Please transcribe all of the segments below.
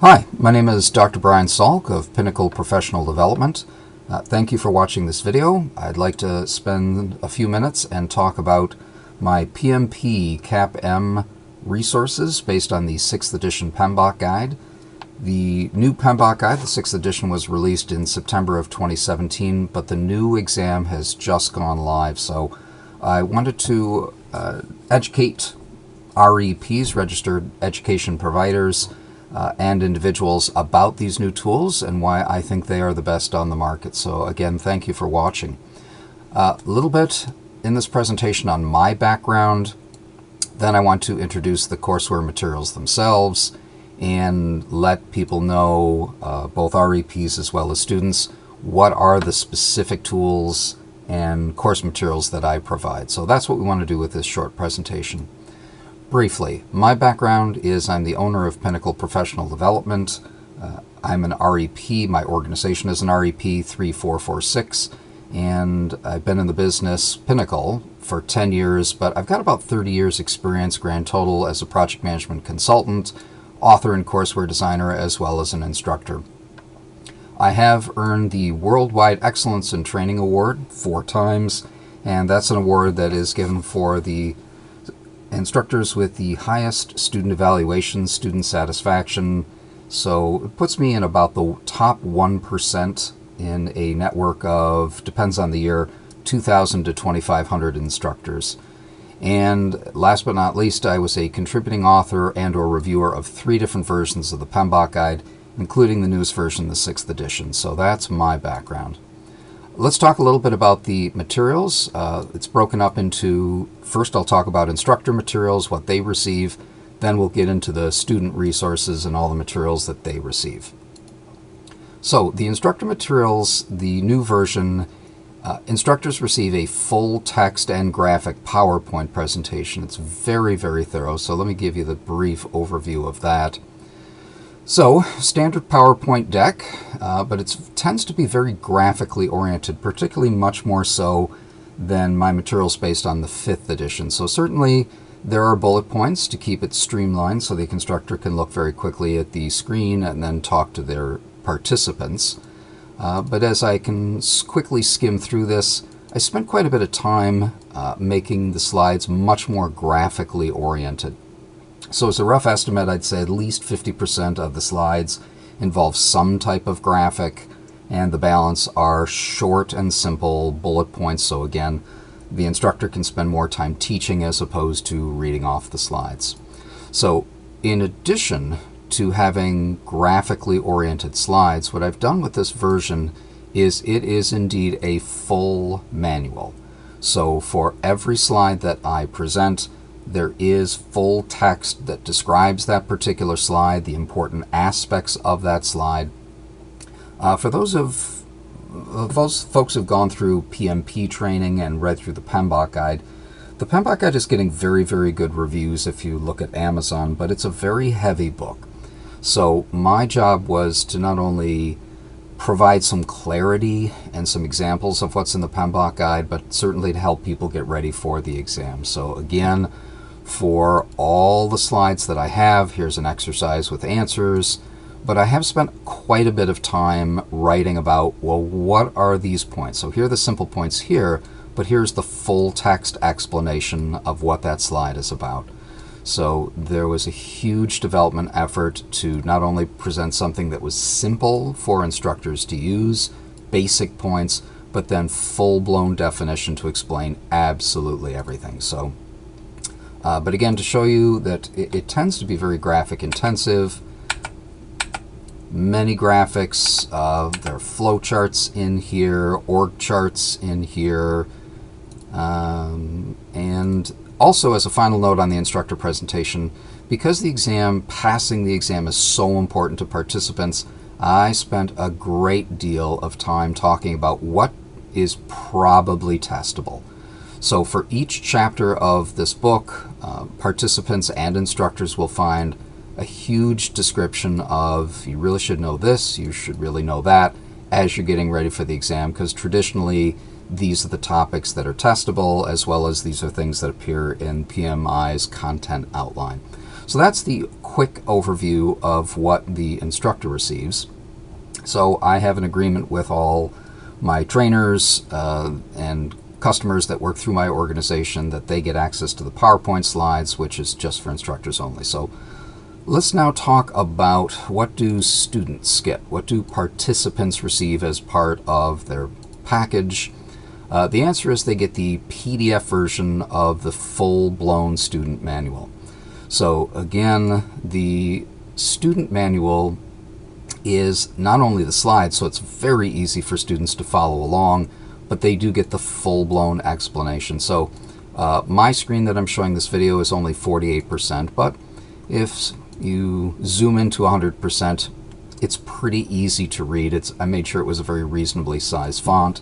Hi, my name is Dr. Brian Salk of Pinnacle Professional Development. Thank you for watching this video. I'd like to spend a few minutes and talk about my PMP CAP-M resources based on the 6th edition PMBOK guide. The new PMBOK guide, the 6th edition, was released in September of 2017, but the new exam has just gone live. So I wanted to educate REPs, Registered Education Providers, and individuals about these new tools and why I think they are the best on the market. So again, thank you for watching. A little bit in this presentation on my background, then I want to introduce the courseware materials themselves and let people know, both REPs as well as students, what are the specific tools and course materials that I provide. So that's what we want to do with this short presentation. Briefly, my background is I'm the owner of Pinnacle Professional Development. I'm an REP. My organization is an REP 3446, and I've been in the business, Pinnacle, for 10 years, but I've got about 30 years experience grand total as a project management consultant, author and courseware designer, as well as an instructor. I have earned the Worldwide Excellence in Training Award 4 times, and that's an award that is given for the instructors with the highest student evaluation, student satisfaction. So it puts me in about the top 1% in a network of, depends on the year, 2,000 to 2,500 instructors. And last but not least, I was a contributing author and or reviewer of 3 different versions of the PMBOK guide, including the newest version, the 6th edition. So that's my background. Let's talk a little bit about the materials. It's broken up into, first I'll talk about instructor materials, what they receive, then we'll get into the student resources and all the materials that they receive. So the instructor materials, the new version, instructors receive a full text and graphic PowerPoint presentation. It's very, very thorough, so let me give you the brief overview of that. So, standard PowerPoint deck, but it tends to be very graphically oriented, particularly much more so than my materials based on the 5th edition. So certainly there are bullet points to keep it streamlined so the instructor can look very quickly at the screen and then talk to their participants. But as I can quickly skim through this, I spent quite a bit of time making the slides much more graphically oriented. So as a rough estimate, I'd say at least 50% of the slides involve some type of graphic, and the balance are short and simple bullet points. So again, the instructor can spend more time teaching as opposed to reading off the slides. So in addition to having graphically oriented slides, what I've done with this version is it is indeed a full manual. So for every slide that I present, there is full text that describes that particular slide, the important aspects of that slide. For those folks who've gone through PMP training and read through the PMBOK guide, the PMBOK guide is getting very, very good reviews if you look at Amazon, but it's a very heavy book. So my job was to not only provide some clarity and some examples of what's in the PMBOK guide, but certainly to help people get ready for the exam. So again, for all the slides that I have, here's an exercise with answers, but I have spent quite a bit of time writing about, well, what are these points? So here are the simple points here, but here's the full text explanation of what that slide is about. So there was a huge development effort to not only present something that was simple for instructors to use, basic points, but then full-blown definition to explain absolutely everything. So, but again, to show you that it tends to be very graphic intensive, many graphics, there are flow charts in here, org charts in here, and also as a final note on the instructor presentation, because passing the exam is so important to participants, I spent a great deal of time talking about what is probably testable. So for each chapter of this book, participants and instructors will find a huge description of, you really should know this, you should really know that, as you're getting ready for the exam, because traditionally these are the topics that are testable, as well as these are things that appear in PMI's content outline. So that's the quick overview of what the instructor receives. So I have an agreement with all my trainers and customers that work through my organization that they get access to the PowerPoint slides, which is just for instructors only. So let's now talk about what do students get? What do participants receive as part of their package? The answer is they get the PDF version of the full-blown student manual. So again, the student manual is not only the slides, so it's very easy for students to follow along, but they do get the full-blown explanation. So my screen that I'm showing this video is only 48%, but if you zoom into 100%, it's pretty easy to read. I made sure it was a very reasonably sized font.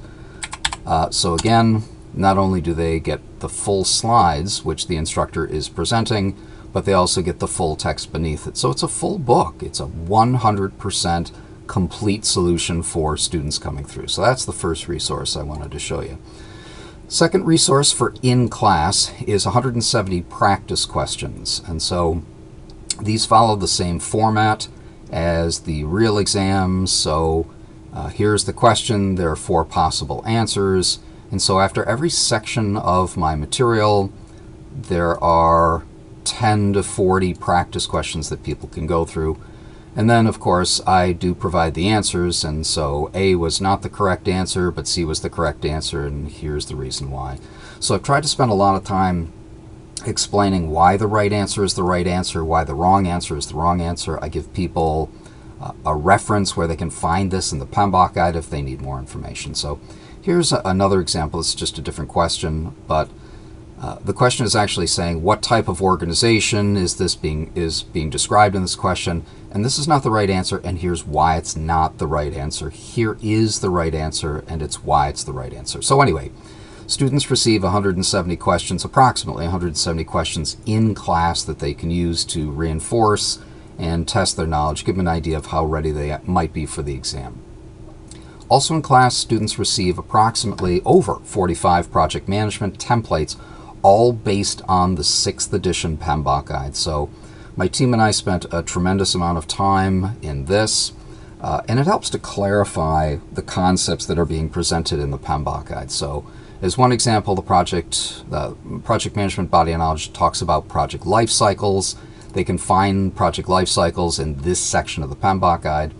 So again, not only do they get the full slides, which the instructor is presenting, but they also get the full text beneath it. So it's a full book. It's a 100% complete solution for students coming through. So that's the first resource I wanted to show you. Second resource for in-class is 170 practice questions. And so these follow the same format as the real exams. So here's the question. There are 4 possible answers. And so after every section of my material, there are 10 to 40 practice questions that people can go through. And then, of course, I do provide the answers. And so A was not the correct answer, but C was the correct answer, and here's the reason why. So I've tried to spend a lot of time explaining why the right answer is the right answer, why the wrong answer is the wrong answer. I give people a reference where they can find this in the PMBOK guide if they need more information. So here's another example. It's just a different question, but the question is actually saying what type of organization is being described in this question, and this is not the right answer, and here's why it's not the right answer. Here is the right answer, and it's why it's the right answer. So anyway, students receive 170 questions, approximately 170 questions in class that they can use to reinforce and test their knowledge, give them an idea of how ready they might be for the exam. Also in class, students receive approximately over 45 project management templates, all based on the 6th edition PMBOK guide. So my team and I spent a tremendous amount of time in this, and it helps to clarify the concepts that are being presented in the PMBOK guide. So as one example, the project management body of knowledge talks about project life cycles. They can find project life cycles in this section of the PMBOK guide.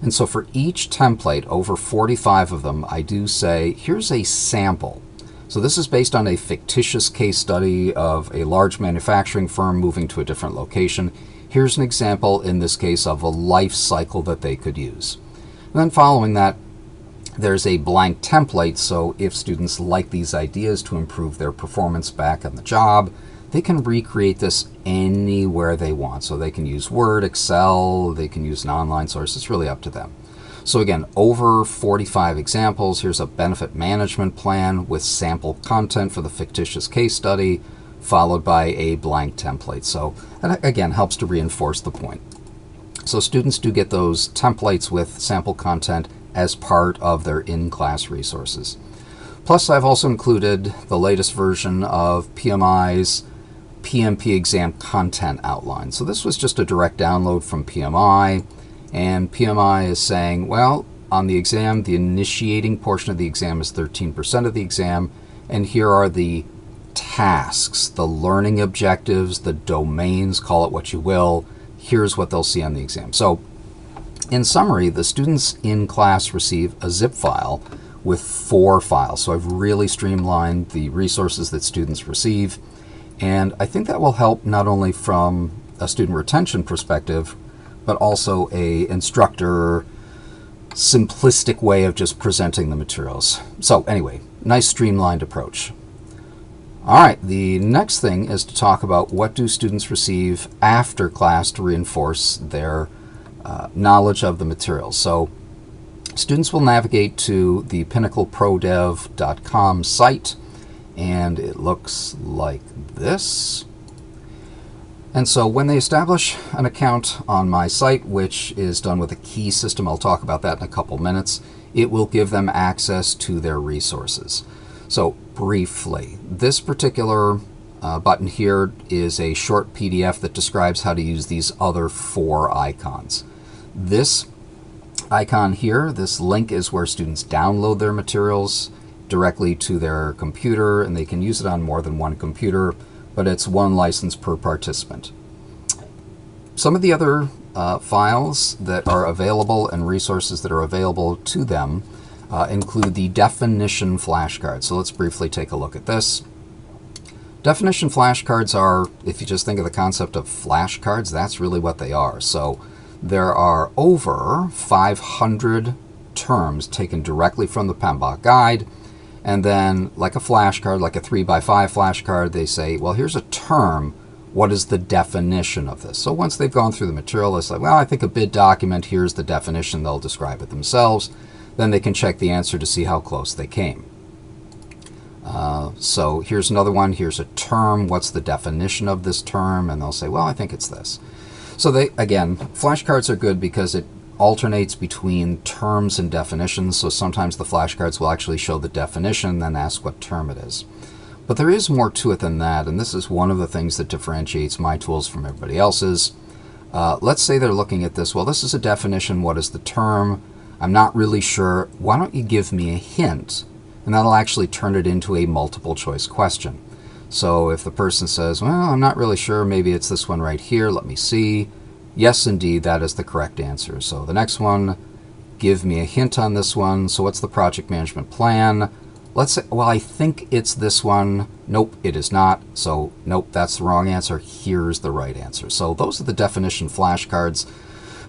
And so for each template, over 45 of them, I do say, here's a sample. So this is based on a fictitious case study of a large manufacturing firm moving to a different location. Here's an example, in this case, of a life cycle that they could use. And then following that, there's a blank template, so if students like these ideas to improve their performance back on the job, they can recreate this anywhere they want. So they can use Word, Excel, they can use an online source. It's really up to them. So again, over 45 examples. Here's a benefit management plan with sample content for the fictitious case study, followed by a blank template. So that again helps to reinforce the point. So students do get those templates with sample content as part of their in-class resources. Plus, I've also included the latest version of PMI's PMP exam content outline. So this was just a direct download from PMI. And PMI is saying, well, on the exam, the initiating portion of the exam is 13% of the exam, and here are the tasks, the learning objectives, the domains, call it what you will. Here's what they'll see on the exam. So in summary, the students in class receive a zip file with 4 files. So I've really streamlined the resources that students receive, and I think that will help not only from a student retention perspective, but also a instructor simplistic way of just presenting the materials. So anyway, nice streamlined approach. All right, the next thing is to talk about what do students receive after class to reinforce their knowledge of the materials. So students will navigate to the PinnacleProDev.com site, and it looks like this. And so when they establish an account on my site, which is done with a key system, I'll talk about that in a couple minutes, it will give them access to their resources. So briefly, this particular button here is a short PDF that describes how to use these other 4 icons. This icon here, this link, is where students download their materials directly to their computer, and they can use it on more than one computer, but it's 1 license per participant. Some of the other files that are available and resources that are available to them include the definition flashcards. So let's briefly take a look at this. Definition flashcards are, if you just think of the concept of flashcards, that's really what they are. So there are over 500 terms taken directly from the PMBOK guide, and then like a flashcard, like a 3x5 flashcard, they say, well, here's a term. What is the definition of this? So once they've gone through the material, they say, well, I think a bid document, here's the definition. They'll describe it themselves. Then they can check the answer to see how close they came. So here's another one. Here's a term. What's the definition of this term? And they'll say, well, I think it's this. So again, flashcards are good because it alternates between terms and definitions. So sometimes the flashcards will actually show the definition, then ask what term it is. But there is more to it than that, and this is one of the things that differentiates my tools from everybody else's. Let's say they're looking at this. Well, this is a definition. What is the term? I'm not really sure. Why don't you give me a hint? And that'll actually turn it into a multiple choice question. So if the person says, well, I'm not really sure, maybe it's this one right here, let me see. Yes, indeed, that is the correct answer. So the next one, give me a hint on this one. So what's the project management plan? Let's say, well, I think it's this one. Nope, it is not. So nope, that's the wrong answer. Here's the right answer. So those are the definition flashcards.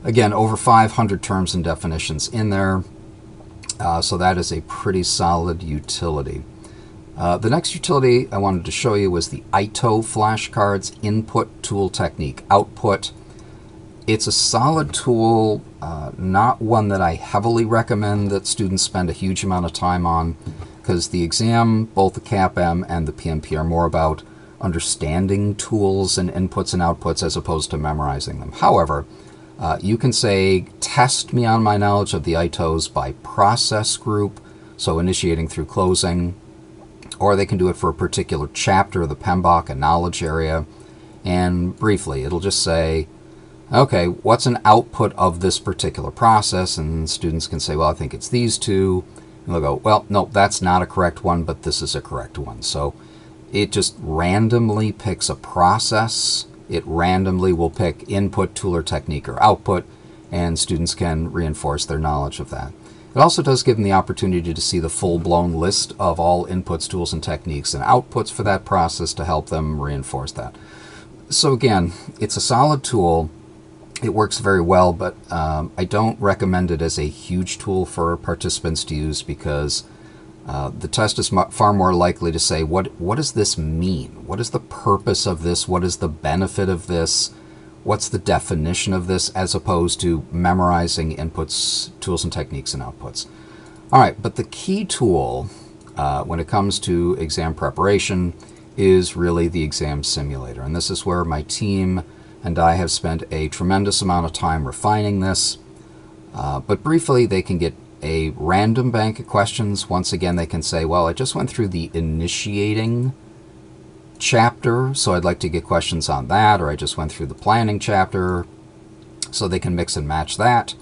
Again, over 500 terms and definitions in there. So that is a pretty solid utility. The next utility I wanted to show you was the ITTO flashcards, Input Tool Technique Output. It's a solid tool, not one that I heavily recommend that students spend a huge amount of time on, because the exam, both the CAPM and the PMP, are more about understanding tools and inputs and outputs as opposed to memorizing them. However, you can say, test me on my knowledge of the ITTOs by process group, so initiating through closing, or they can do it for a particular chapter of the PMBOK, a knowledge area, and briefly, it'll just say, okay, what's an output of this particular process? And students can say, well, I think it's these two. And they'll go, well, no, that's not a correct one, but this is a correct one. So it just randomly picks a process. It randomly will pick input, tool, or technique, or output, and students can reinforce their knowledge of that. It also does give them the opportunity to see the full-blown list of all inputs, tools, and techniques and outputs for that process to help them reinforce that. So again, it's a solid tool. It works very well, but I don't recommend it as a huge tool for participants to use, because the test is far more likely to say, what does this mean? What is the purpose of this? What is the benefit of this? What's the definition of this, as opposed to memorizing inputs, tools, and techniques and outputs. All right, but the key tool when it comes to exam preparation is really the exam simulator. And this is where my team and I have spent a tremendous amount of time refining this. But briefly, they can get a random bank of questions. Once again, they can say, well, I just went through the initiating chapter, so I'd like to get questions on that, or I just went through the planning chapter, so they can mix and match that.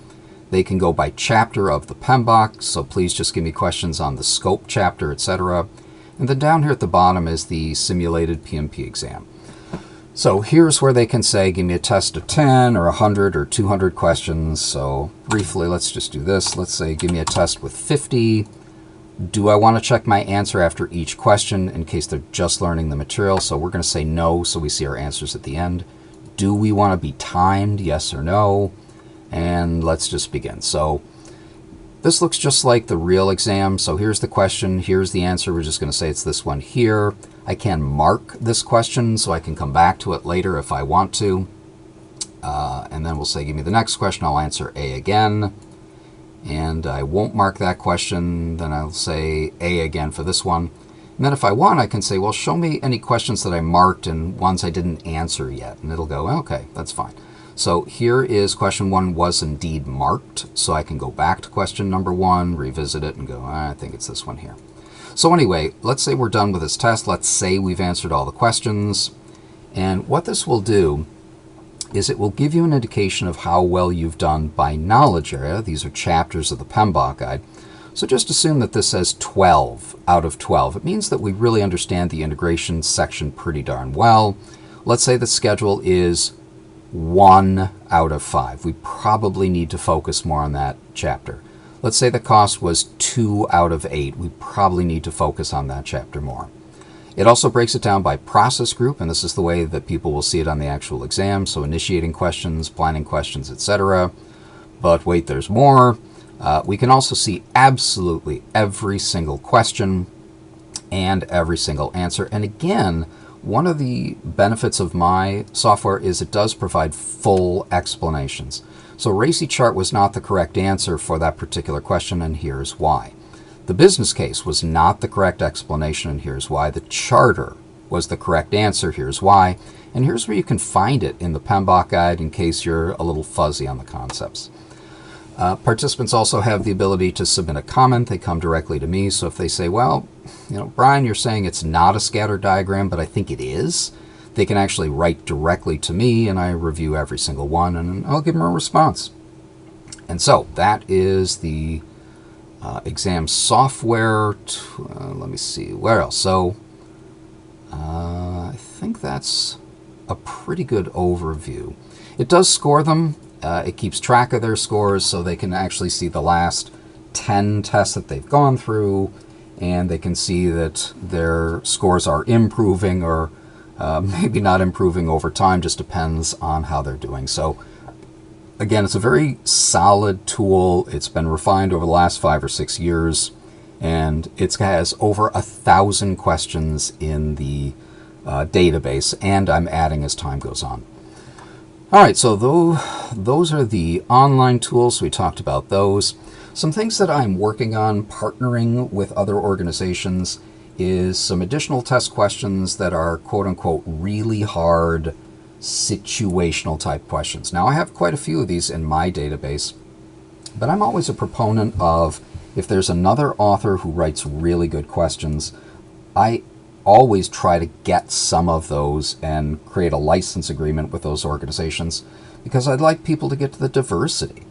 They can go by chapter of the PMBOK, so please just give me questions on the scope chapter, etc. And then down here at the bottom is the simulated PMP exam. So here's where they can say, give me a test of 10 or 100 or 200 questions. So briefly, let's just do this. Let's say, give me a test with 50. Do I want to check my answer after each question in case they're just learning the material? So we're going to say no, so we see our answers at the end. Do we want to be timed? Yes or no? And let's just begin. So this looks just like the real exam. So here's the question, here's the answer. We're just going to say it's this one here. I can mark this question so I can come back to it later if I want to. And then we'll say, give me the next question. I'll answer A again. And I won't mark that question. Then I'll say A again for this one. And then if I want, I can say, well, show me any questions that I marked and ones I didn't answer yet. And it'll go, okay, that's fine. So here is question 1 was indeed marked. So I can go back to question number 1, revisit it, and go, I think it's this one here. So anyway, let's say we're done with this test. Let's say we've answered all the questions. And what this will do is it will give you an indication of how well you've done by knowledge area. These are chapters of the PMBOK guide. So just assume that this says 12 out of 12. It means that we really understand the integration section pretty darn well. Let's say the schedule is 1 out of 5. We probably need to focus more on that chapter. Let's say the cost was 2 out of 8. We probably need to focus on that chapter more. It also breaks it down by process group, and this is the way that people will see it on the actual exam. So initiating questions, planning questions, etc. But wait, there's more. We can also see absolutely every single question and every single answer. And again, one of the benefits of my software is it does provide full explanations. So RACI chart was not the correct answer for that particular question, and here's why. The business case was not the correct explanation, and here's why. The charter was the correct answer, here's why. And here's where you can find it in the PMBOK guide in case you're a little fuzzy on the concepts. Participants also have the ability to submit a comment. They come directly to me. So if they say, well, Brian, you're saying it's not a scatter diagram, but I think it is, they can actually write directly to me, and I review every single one, and I'll give them a response. And so that is the exam software. Let me see, where else? So I think that's a pretty good overview. It does score them. It keeps track of their scores, so they can actually see the last 10 tests that they've gone through, and they can see that their scores are improving or maybe not improving over time, just depends on how they're doing. So again, it's a very solid tool. It's been refined over the last 5 or 6 years, and it has over 1,000 questions in the database, and I'm adding as time goes on. All right, so those are the online tools. We talked about those. Some things that I'm working on partnering with other organizations is some additional test questions that are quote-unquote really hard situational type questions. Now, I have quite a few of these in my database, but I'm always a proponent of if there's another author who writes really good questions, I always try to get some of those and create a license agreement with those organizations, because I'd like people to get to the diversity.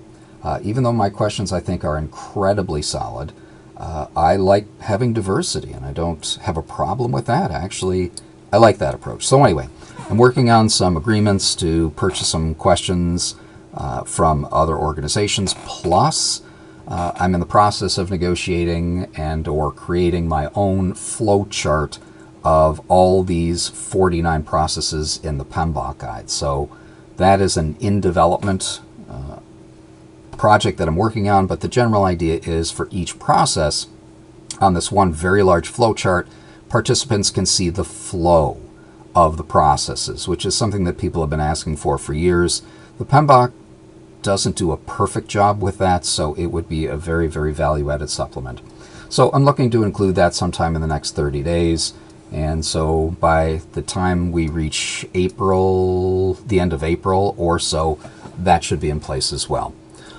Even though my questions I think are incredibly solid, I like having diversity, and I don't have a problem with that. Actually, I like that approach. So anyway, I'm working on some agreements to purchase some questions from other organizations, plus I'm in the process of negotiating and or creating my own flow chart of all these 49 processes in the PMBOK guide. So that is an in-development project that I'm working on, but the general idea is for each process on this one very large flow chart, participants can see the flow of the processes, which is something that people have been asking for years. The PMBOK doesn't do a perfect job with that, so it would be a very, very value-added supplement. So I'm looking to include that sometime in the next 30 days. And so by the time we reach April, the end of April or so, that should be in place as well.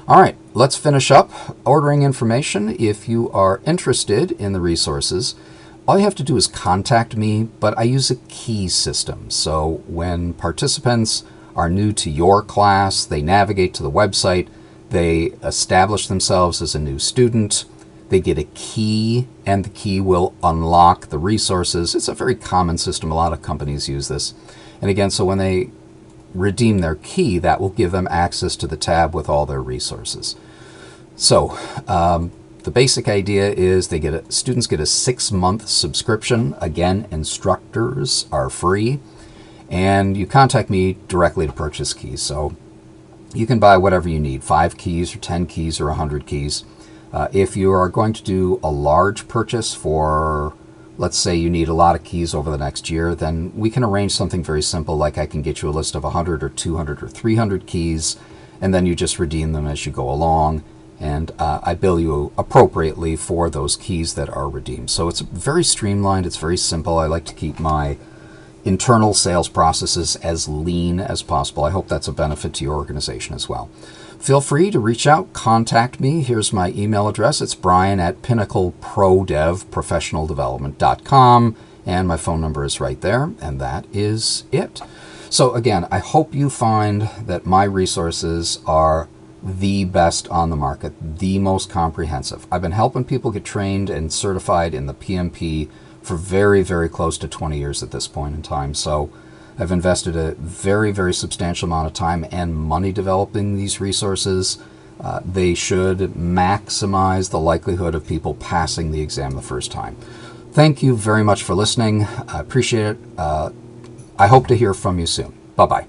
All right, let's finish up ordering information. If you are interested in the resources, all you have to do is contact me, but I use a key system. So when participants are new to your class, they navigate to the website, they establish themselves as a new student, they get a key, and the key will unlock the resources. It's a very common system. A lot of companies use this. And again, so when they redeem their key, that will give them access to the tab with all their resources. So the basic idea is students get a 6-month subscription. Again, instructors are free. And you contact me directly to purchase keys. So you can buy whatever you need, 5 keys or 10 keys or 100 keys. If you are going to do a large purchase for, let's say you need a lot of keys over the next year, then we can arrange something very simple, like I can get you a list of 100 or 200 or 300 keys, and then you just redeem them as you go along, and I bill you appropriately for those keys that are redeemed. So it's very streamlined, it's very simple. I like to keep my internal sales processes as lean as possible. I hope that's a benefit to your organization as well. Feel free to reach out, contact me. Here's my email address. It's brian@pinnacleprodevprofessionaldevelopment.com, and my phone number is right there, and that is it. So again, I hope you find that my resources are the best on the market, the most comprehensive. I've been helping people get trained and certified in the PMP for very, very close to 20 years at this point in time. So I've invested a very, very substantial amount of time and money developing these resources. They should maximize the likelihood of people passing the exam the first time. Thank you very much for listening. I appreciate it. I hope to hear from you soon. Bye-bye.